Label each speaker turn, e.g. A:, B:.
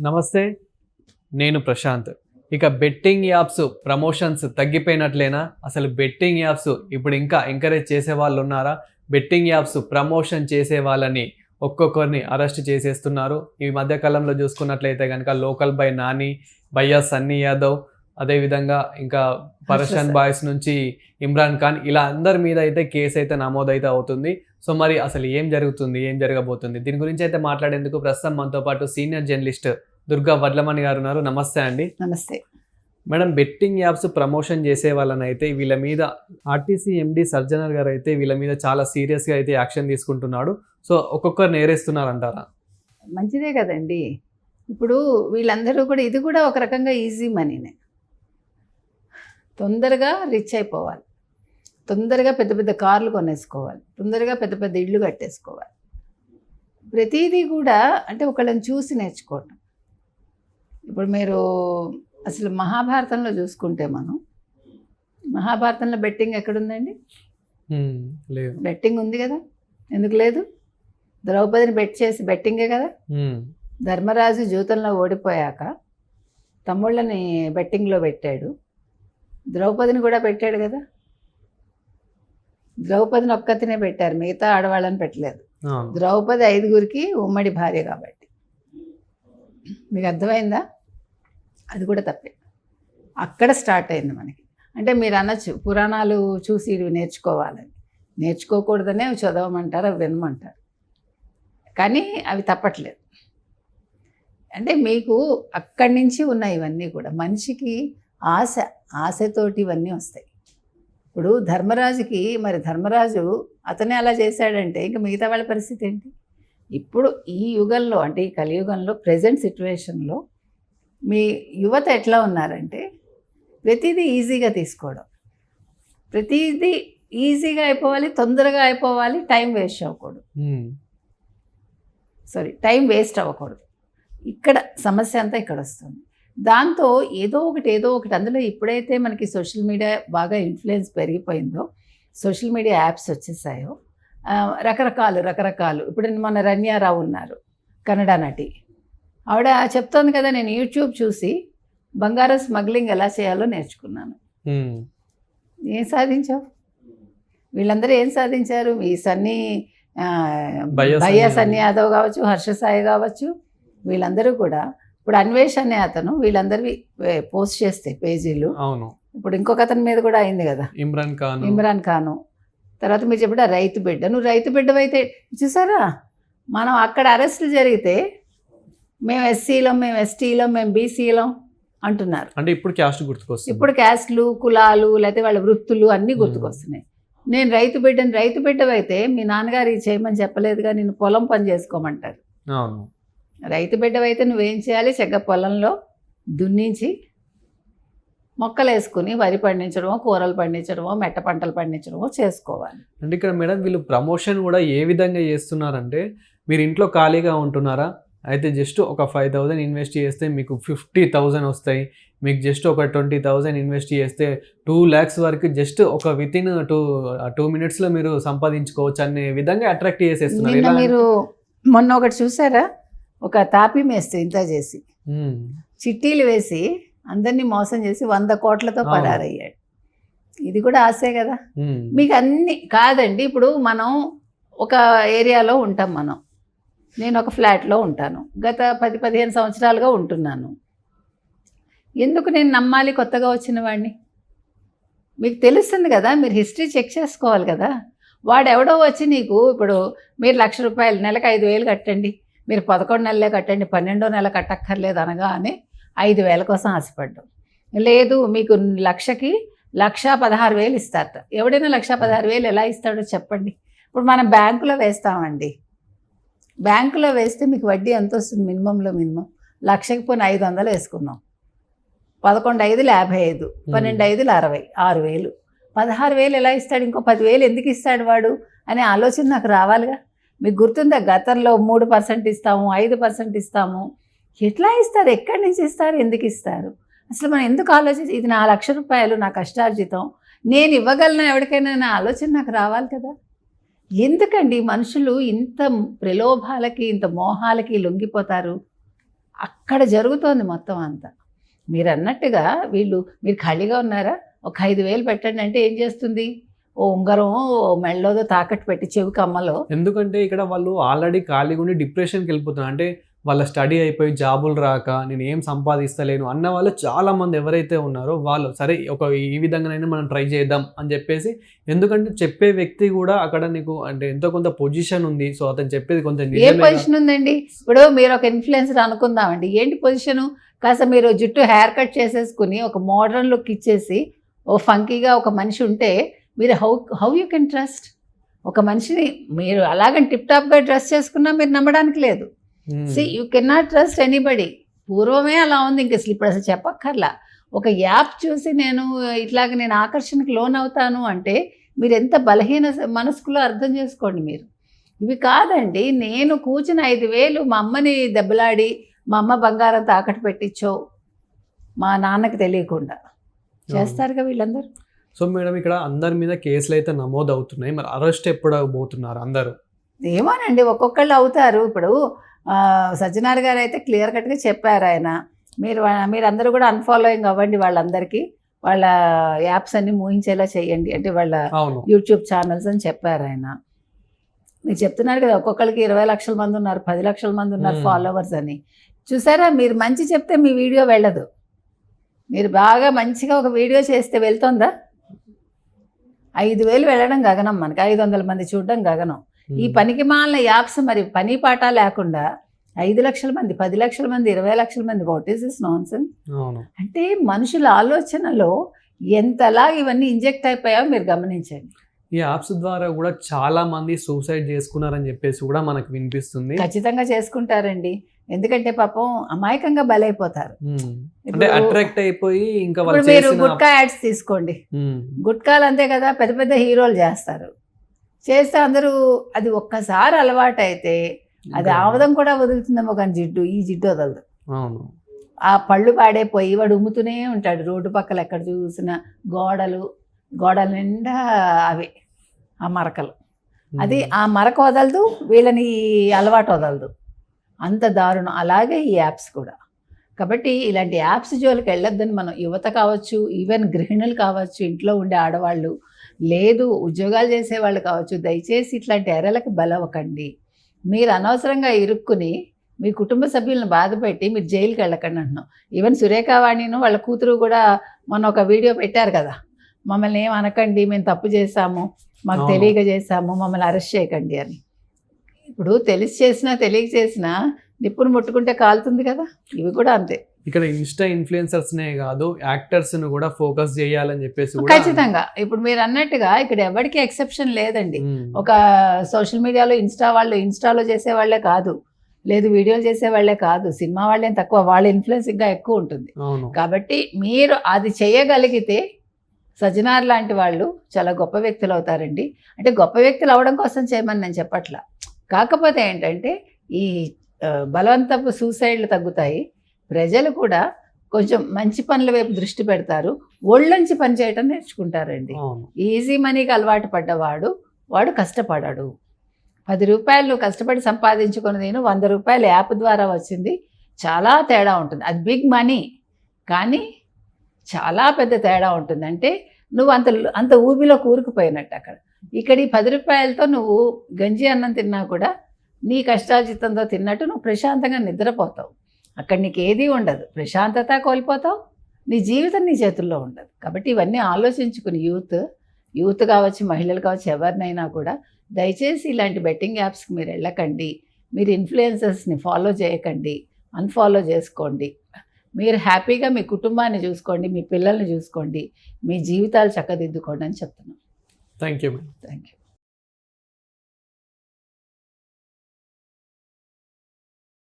A: నమస్తే, నేను ప్రశాంత్. ఇక బెట్టింగ్ యాప్స్ ప్రమోషన్స్ తగ్గిపోయినట్లేనా? అసలు బెట్టింగ్ యాప్స్ ఇప్పుడు ఇంకా ఎంకరేజ్ చేసే వాళ్ళు ఉన్నారా? బెట్టింగ్ యాప్స్ ప్రమోషన్ చేసే వాళ్ళని ఒక్కొక్కరిని అరెస్ట్ చేసేస్తున్నారు. ఈ మధ్య కాలంలో చూసుకున్నట్లయితే కనుక లోకల్ బై నాని, భయ్యా సన్నీ యాదవ్, అదేవిధంగా ఇంకా పర్షియన్ బాయ్స్ నుంచి ఇమ్రాన్ ఖాన్, ఇలా అందరి మీద అయితే కేసు అయితే నమోదైతే అవుతుంది. సో మరి అసలు ఏం జరుగుతుంది, ఏం జరగబోతుంది, దీని గురించి అయితే మాట్లాడేందుకు ప్రస్తుతం మనతో పాటు సీనియర్ జర్నలిస్ట్ దుర్గా వడ్లమణి గారు ఉన్నారు. నమస్తే అండి.
B: నమస్తే
A: మేడం, బెట్టింగ్ యాప్స్ ప్రమోషన్ చేసే వాళ్ళని అయితే వీళ్ళ మీద ఆర్టీసీ ఎండి సర్జనర్ గారు అయితే వీళ్ళ మీద చాలా సీరియస్గా అయితే యాక్షన్ తీసుకుంటున్నాడు. సో ఒక్కొక్కరు నేరేస్తున్నారంటారా?
B: మంచిదే కదండి. ఇప్పుడు వీళ్ళందరూ కూడా ఇది కూడా ఒక రకంగా ఈజీ మనీనే. తొందరగా రిచ్ అయిపోవాలి, తొందరగా పెద్ద పెద్ద కార్లు కొనేసుకోవాలి, తొందరగా పెద్ద పెద్ద ఇళ్ళు కట్టేసుకోవాలి. ప్రతిదీ కూడా అంటే ఒకళ్ళని చూసి నేర్చుకోవటం. ఇప్పుడు మీరు అసలు మహాభారతంలో చూసుకుంటే మహాభారతంలో బెట్టింగ్ ఎక్కడుందండి?
A: లేదు.
B: బెట్టింగ్ ఉంది కదా, ఎందుకు లేదు? ద్రౌపదిని బెట్టింగే కదా. ధర్మరాజు జీవితంలో ఓడిపోయాక తమ్ముళ్ళని బెట్టింగ్లో పెట్టాడు, ద్రౌపదిని కూడా పెట్టాడు కదా. ద్రౌపదిని ఒక్కతినే పెట్టారు, మిగతా ఆడవాళ్ళని పెట్టలేదు. ద్రౌపది 5గురికి ఉమ్మడి భార్య కాబట్టి. మీకు అర్థమైందా? అది కూడా తప్పే. అక్కడ స్టార్ట్ అయింది మనకి. అంటే మీరు అనొచ్చు పురాణాలు చూసి ఇవి నేర్చుకోవాలని. నేర్చుకోకూడదనే అవి చదవమంటారు, అవి వినమంటారు, కానీ అవి తప్పట్లేదు. అంటే మీకు అక్కడి నుంచి ఉన్నాయి ఇవన్నీ కూడా. మనిషికి ఆశతోటి ఇవన్నీ వస్తాయి. ఇప్పుడు ధర్మరాజుకి మరి ధర్మరాజు అతనే అలా చేశాడంటే ఇంకా మిగతా వాళ్ళ పరిస్థితి ఏంటి? ఇప్పుడు ఈ యుగంలో అంటే ఈ కలియుగంలో ప్రజెంట్ సిచ్యువేషన్లో మీ యువత ఎట్లా ఉన్నారంటే ప్రతిదీ ఈజీగా తీసుకోవడం, ప్రతిదీ ఈజీగా అయిపోవాలి, తొందరగా అయిపోవాలి, టైం వేస్ట్ అవ్వకూడదు. టైం వేస్ట్ అవ్వకూడదు. ఇక్కడ సమస్య అంతా ఇక్కడ వస్తుంది. దాంతో ఏదో ఒకటి అందులో ఇప్పుడైతే మనకి సోషల్ మీడియా బాగా ఇన్ఫ్లుయెన్స్ పెరిగిపోయిందో, సోషల్ మీడియా యాప్స్ వచ్చేసాయో, రకరకాలు ఇప్పుడు మన రన్యారావు ఉన్నారు, కన్నడ నటి. ఆవిడ చెప్తోంది కదా, నేను యూట్యూబ్ చూసి బంగారం స్మగ్లింగ్ ఎలా చేయాలో నేర్చుకున్నాను. ఏం సాధించావు? వీళ్ళందరూ ఏం సాధించారు? ఈ భయ్యా సన్నీ యాదవ్ కావచ్చు, హర్ష సాయి కావచ్చు, వీళ్ళందరూ కూడా ఇప్పుడు అన్వేష్ అనే అతను వీళ్ళందరివి పోస్ట్ చేస్తే పేజీలు.
A: అవును.
B: ఇప్పుడు ఇంకొక అతని మీద కూడా అయింది కదా, ఇమ్రాన్ ఖాను. తర్వాత మీరు చెప్పిన రైతు బిడ్డ. నువ్వు రైతు బిడ్డవైతే చూసారా, మనం అక్కడ అరెస్టులు జరిగితే మేము ఎస్సీలం, మేము ఎస్టీలం, మేము బీసీలం అంటున్నారు.
A: అంటే ఇప్పుడు క్యాస్ట్ గుర్తుకొస్తుంది.
B: ఇప్పుడు క్యాస్ట్లు, కులాలు, లేకపోతే వాళ్ళ వృత్తులు అన్నీ గుర్తుకొస్తున్నాయి. నేను రైతు బిడ్డవైతే మీ నాన్నగారు ఇది చేయమని చెప్పలేదుగా, నేను పొలం పని చేసుకోమంటారు.
A: అవును.
B: రైతు బిడ్డవైతే నువ్వేం చేయాలి? చక్కగా పొలంలో దున్నించి మొక్కలు వేసుకుని వరి పండించడమో, కూరలు పండించడమో, మెట్ట పంటలు పండించడమో చేసుకోవాలి.
A: అంటే ఇక్కడ మేడం వీళ్ళు ప్రమోషన్ కూడా ఏ విధంగా చేస్తున్నారంటే, మీరు ఇంట్లో ఖాళీగా ఉంటున్నారా, అయితే జస్ట్ ఒక 5,000 ఇన్వెస్ట్ చేస్తే మీకు 50,000 వస్తాయి. మీకు జస్ట్ ఒక 20,000 ఇన్వెస్ట్ చేస్తే 2 lakhs వరకు జస్ట్ ఒక వితిన్ 2 minutesలో మీరు సంపాదించుకోవచ్చు అనే విధంగా అట్రాక్ట్ చేసేస్తున్నారు.
B: మీరు మొన్న ఒకటి చూసారా, ఒక తాపీ మేస్త్రి ఇంత చేసి చిట్టీలు వేసి అందరినీ మోసం చేసి 100 కోట్లతో పరారయ్యాడు. ఇది కూడా ఆశే కదా. మీకు అన్ని కాదండి. ఇప్పుడు మనం ఒక ఏరియాలో ఉంటాం, నేను ఒక ఫ్లాట్లో ఉంటాను, గత 10-15 సంవత్సరాలుగా ఉంటున్నాను. ఎందుకు నేను నమ్మాలి కొత్తగా వచ్చిన వాడిని? మీకు తెలుస్తుంది కదా, మీరు హిస్టరీ చెక్ చేసుకోవాలి కదా. వాడెవడో వచ్చి నీకు ఇప్పుడు మీరు ₹1,00,000 నెలకు 5,000 కట్టండి, మీరు 11 నెలలే కట్టండి, 12వ నెల కట్టక్కర్లేదు అనగా అని 5,000 కోసం ఆశపడ్డాం. లేదు, మీకు లక్షకి 1,16,000 ఇస్తారట. ఎవడైనా 1,16,000 ఎలా ఇస్తాడో చెప్పండి. ఇప్పుడు మనం బ్యాంకులో వేస్తామండి, బ్యాంకులో వేస్తే మీకు వడ్డీ ఎంత వస్తుంది? మినిమం లక్షకి పోనీ 500 వేసుకున్నాం, 11,500 55, 12,500 60, 6,000, 16,000 ఎలా ఇస్తాడు? ఇంకో 10,000 ఎందుకు ఇస్తాడు వాడు అనే ఆలోచన నాకు రావాలిగా. మీకు గుర్తుందా, గతంలో 3% ఇస్తాము, 5% ఇస్తాము. ఎట్లా ఇస్తారు? ఎక్కడి నుంచి ఇస్తారు? ఎందుకు ఇస్తారు? అసలు మనం ఎందుకు ఆలోచించి, ఇది నా ₹1,00,000 నా కష్టార్జితం, నేను ఇవ్వగలను ఎవరికైనా అనే ఆలోచన నాకు రావాలి కదా. ఎందుకండి మనుషులు ఇంత ప్రలోభాలకి, ఇంత మోహాలకి లొంగిపోతారు? అక్కడ జరుగుతోంది మొత్తం అంతా. మీరు అన్నట్టుగా మీరు ఖాళీగా ఉన్నారా, ఒక 5,000 పెట్టండి అంటే ఏం చేస్తుంది? ఓ ఉంగరం, ఓ మెళ్ళోదో తాకట్టు పెట్టి చెవికి అమ్మలో.
A: ఎందుకంటే ఇక్కడ వాళ్ళు ఆల్రెడీ ఖాళీగా ఉండి డిప్రెషన్కి వెళ్ళిపోతున్నారు. అంటే వాళ్ళ స్టడీ అయిపోయి జాబులు రాక నేను ఏం సంపాదిస్తలేను అన్న వాళ్ళు చాలామంది ఎవరైతే ఉన్నారో వాళ్ళు సరే ఈ విధంగానైనా మనం ట్రై చేద్దాం అని చెప్పేసి, ఎందుకంటే చెప్పే వ్యక్తి కూడా అక్కడ నీకు అంటే ఎంతో కొంత పొజిషన్ ఉంది. సో అతను చెప్పేది కొంచెం
B: ఏ పొజిషన్ ఉందండి? ఇప్పుడు మీరు ఒక ఇన్ఫ్లుయెన్సర్ అనుకుందామండి, ఏంటి పొజిషను? కాస్త మీరు జుట్టు హెయిర్ కట్ చేసేసుకుని ఒక మోడర్న్ లుక్ ఇచ్చేసి ఓ ఫంకీగా ఒక మనిషి ఉంటే మీరు హౌ యూ కెన్ ట్రస్ట్? ఒక మనిషిని మీరు అలాగని టిప్ టాప్గా డ్రెస్ చేసుకున్నా మీరు నమ్మడానికి లేదు. You can not trust anybody. పూర్వమే అలా ఉంది, ఇంక ఇప్పుడు అసలు చెప్పక్కర్లా. ఒక యాప్ చూసి నేను ఆకర్షణకు లోన్ అవుతాను అంటే మీరు ఎంత బలహీన మనస్కులో అర్థం చేసుకోండి మీరు. ఇవి కాదండి, నేను కూర్చుని 5,000 మా అమ్మని దెబ్బలాడి మా అమ్మ బంగారం తాకట్టు పెట్టించో మా నాన్నకి తెలియకుండా చేస్తారుగా వీళ్ళందరూ.
A: సో మేడం, ఇక్కడ అందరి మీద కేసులు అయితే నమోదు అవుతున్నాయి, మరి అరెస్ట్ ఎప్పుడు పోతున్నారు అందరూ?
B: ఏమోనండి, ఒక్కొక్కళ్ళు అవుతారు. ఇప్పుడు సజ్జనార్ గారు అయితే క్లియర్ కట్గా చెప్పారు ఆయన, మీరందరూ కూడా అన్ఫాలోయింగ్ అవ్వండి వాళ్ళందరికీ, వాళ్ళ యాప్స్ అన్ని మూయించేలా చేయండి అంటే వాళ్ళ యూట్యూబ్ ఛానల్స్ అని చెప్పారు ఆయన. మీరు చెప్తున్నారు కదా ఒక్కొక్కరికి 20 లక్షల మంది ఉన్నారు, 10 లక్షల మంది ఉన్నారు ఫాలోవర్స్ అని. చూసారా, మీరు మంచి చెప్తే మీ వీడియో వెళ్ళదు. మీరు బాగా మంచిగా ఒక వీడియో చేస్తే వెళ్తుందా? 5,000 వెళ్ళడం గగనం, మనకి 500 మంది చూడడం గగనం. ఈ పనికి మాలిన యాప్స్ మరి పని పాట లేకుండా 5 లక్షల మంది, 10 లక్షల మంది, 20 లక్షల మంది, వాట్ ఈస్ దిస్ నాన్సెన్స్? అంటే మనుషుల ఆలోచనలో ఎంతలా ఇవన్నీ ఇంజెక్ట్ అయిపోయావో మీరు గమనించండి.
A: ఈ యాప్స్ ద్వారా కూడా చాలా మంది సూసైడ్ చేసుకున్నారని చెప్పేసి కూడా మనకు వినిపిస్తుంది.
B: ఖచ్చితంగా చేసుకుంటారండి, ఎందుకంటే పాపం అమాయకంగా బలైపోతారు.
A: అంటే అట్రాక్ట్ అయిపోయి ఇంకా
B: మీరు గుట్కా యాడ్స్ తీసుకోండి, గుట్కాలు అంతే కదా, పెద్ద పెద్ద హీరోలు చేస్తే అందరూ అది ఒక్కసారి అలవాటు అయితే అది ఆవదం కూడా వదులుతుందేమో, కానీ ఈ జిడ్డు వదలదు. ఆ పళ్ళు పాడైపోయి వాడు ఉమ్ముతూనే ఉంటాడు రోడ్డు పక్కల, ఎక్కడ చూసిన గోడల నిండా అవే ఆ మరకలు. అది ఆ మరక వదలదు, వీళ్ళని అలవాటు వదలదు, అంత దారుణం. అలాగే ఈ యాప్స్ కూడా. కాబట్టి ఇలాంటి యాప్స్ జోలికి వెళ్ళొద్దని మనం, యువత కావచ్చు, ఈవెన్ గృహిణులు కావచ్చు, ఇంట్లో ఉండే ఆడవాళ్ళు, లేదు ఉద్యోగాలు చేసేవాళ్ళు కావచ్చు, దయచేసి ఇట్లాంటి ఎరలకు బలవకండి. మీరు అనవసరంగా ఇరుక్కుని మీ కుటుంబ సభ్యులను బాధపెట్టి మీరు జైలుకి వెళ్ళకండి అంటున్నాం. ఈవెన్ సురేఖావాణిను వాళ్ళ కూతురు కూడా మొన్న ఒక వీడియో పెట్టారు కదా, మమ్మల్ని ఏం అనకండి, మేము తప్పు చేశాము, మాకు తెలియక చేశాము, మమ్మల్ని అరెస్ట్ చేయకండి అని. ఇప్పుడు తెలిసి చేసినా తెలియక చేసినా నిప్పును ముట్టుకుంటే కాలుతుంది కదా, ఇవి కూడా అంతే.
A: ఇక్కడ ఇన్స్టా ఇన్ఫ్లుయెన్సర్స్నే కాదు, యాక్టర్స్ను కూడా ఫోకస్ చేయాలని చెప్పేసి
B: ఖచ్చితంగా. ఇప్పుడు మీరు అన్నట్టుగా ఇక్కడ ఎవరికి ఎక్సెప్షన్ లేదండి. ఒక సోషల్ మీడియాలో ఇన్స్టాలో చేసేవాళ్లే కాదు, లేదు వీడియోలు చేసేవాళ్లే కాదు, సినిమా వాళ్ళేం తక్కువ, వాళ్ళ ఇన్ఫ్లుయెన్స్ ఇంకా ఎక్కువ ఉంటుంది. కాబట్టి మీరు అది చేయగలిగితే సజ్జనార్ లాంటి వాళ్ళు చాలా గొప్ప వ్యక్తులు అవుతారండి. అంటే గొప్ప వ్యక్తులు అవడం కోసం చేయమని నేను చెప్పట్లా, కాకపోతే ఏంటంటే ఈ బలవంతపు సూసైడ్లు తగ్గుతాయి, ప్రజలు కూడా కొంచెం మంచి పనుల వైపు దృష్టి పెడతారు, ఒళ్ళొంచి పని చేయటం నేర్చుకుంటారండి. ఈజీ మనీకి అలవాటు పడ్డవాడు వాడు కష్టపడాడు. 10 రూపాయలు కష్టపడి సంపాదించుకుని నేను 100 రూపాయలు యాప్ ద్వారా వచ్చింది, చాలా తేడా ఉంటుంది. అది బిగ్ మనీ, కానీ చాలా పెద్ద తేడా ఉంటుంది. అంటే నువ్వు అంత ఊబిలో కూరుకుపోయినట్టు అక్కడ. ఇక్కడ ఈ 10 రూపాయలతో నువ్వు గంజి అన్నం తిన్నా కూడా నీ కష్టార్జితంతో తిన్నట్టు నువ్వు ప్రశాంతంగా నిద్రపోతావు. అక్కడ నీకు ఏదీ ఉండదు, ప్రశాంతత కోల్పోతావు, నీ జీవితం నీ చేతుల్లో ఉండదు. కాబట్టి ఇవన్నీ ఆలోచించుకుని యూత్ కావచ్చు, మహిళలు కావచ్చు, ఎవరినైనా కూడా దయచేసి ఇలాంటి బెట్టింగ్ యాప్స్కి మీరు వెళ్ళకండి, మీరు ఇన్ఫ్లుయెన్సర్స్ని ఫాలో చేయకండి, అన్ఫాలో చేసుకోండి. మీరు హ్యాపీగా మీ కుటుంబాన్ని చూసుకోండి, మీ పిల్లల్ని చూసుకోండి, మీ జీవితాలు చక్కదిద్దుకోండి అని చెప్తున్నాను.
A: Thank you.
B: Thank you.